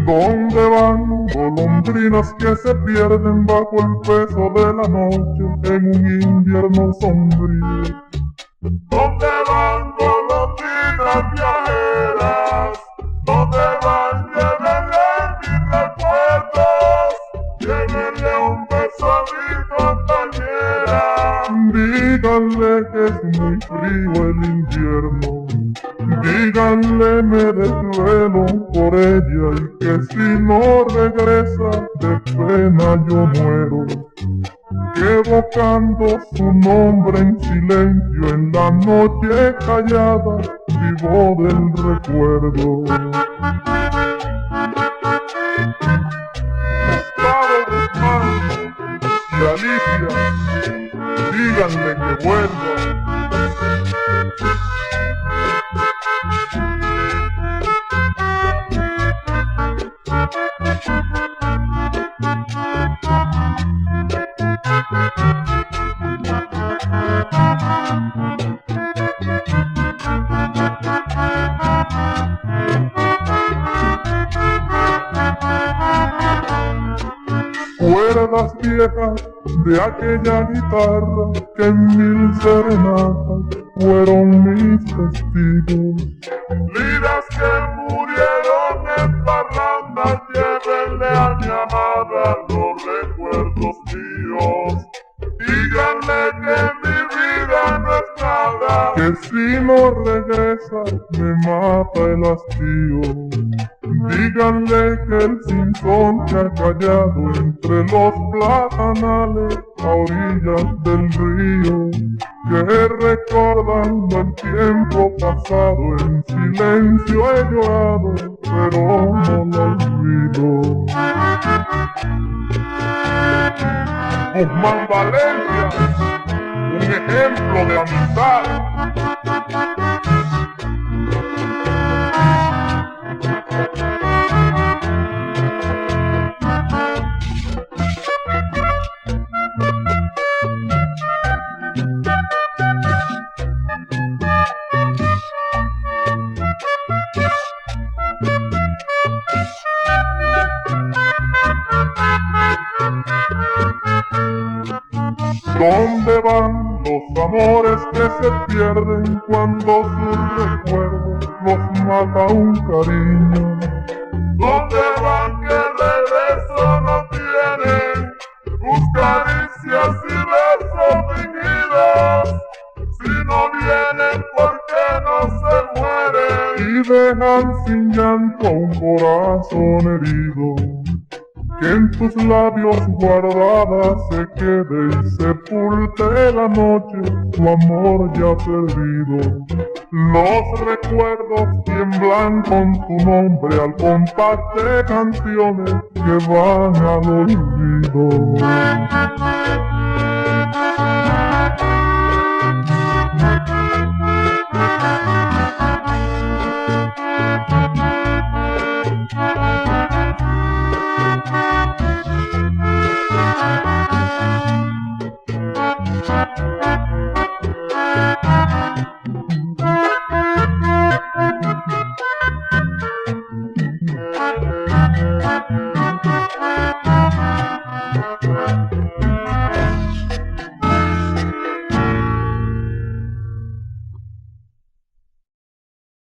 ¿Dónde van golondrinas que se pierden bajo el peso de la noche en un invierno sombrío? ¿Dónde van golondrinas viajeras? ¿Dónde van? Llévenle mis recuerdos, llévenle un beso a mi compañera. Díganle que es muy frío el invierno, díganle me desvelo por ella y que si no regresa de pena yo muero, que evocando su nombre en silencio en la noche callada vivo del recuerdo. Gustavo Guzmán y Alicia, díganle que vuelva. Cuerdas viejas de aquella guitarra que en mil serenatas fueron mis testigos. Liras que murieron en parrandas, llévenle a mi amada los recuerdos míos. Díganle que mi vida no es nada, que si no regresa me mata el hastío. Díganle que el cinzón que ha callado entre los platanales a orillas del río, que recordando el tiempo pasado en silencio he llorado, pero no lo olvido. Guzmán Valencia, un ejemplo de amistad. ¿Dónde van los amores que se pierden cuando sus recuerdos los mata un cariño? ¿Dónde van que regreso no tienen tus caricias y besos fingidos? Si no vienen, ¿por qué no se mueren? Y dejan sin llanto un corazón herido, que en tus labios guardada se quede y sepulte la noche tu amor ya perdido. Los recuerdos tiemblan con tu nombre al compás de canciones que van al olvido.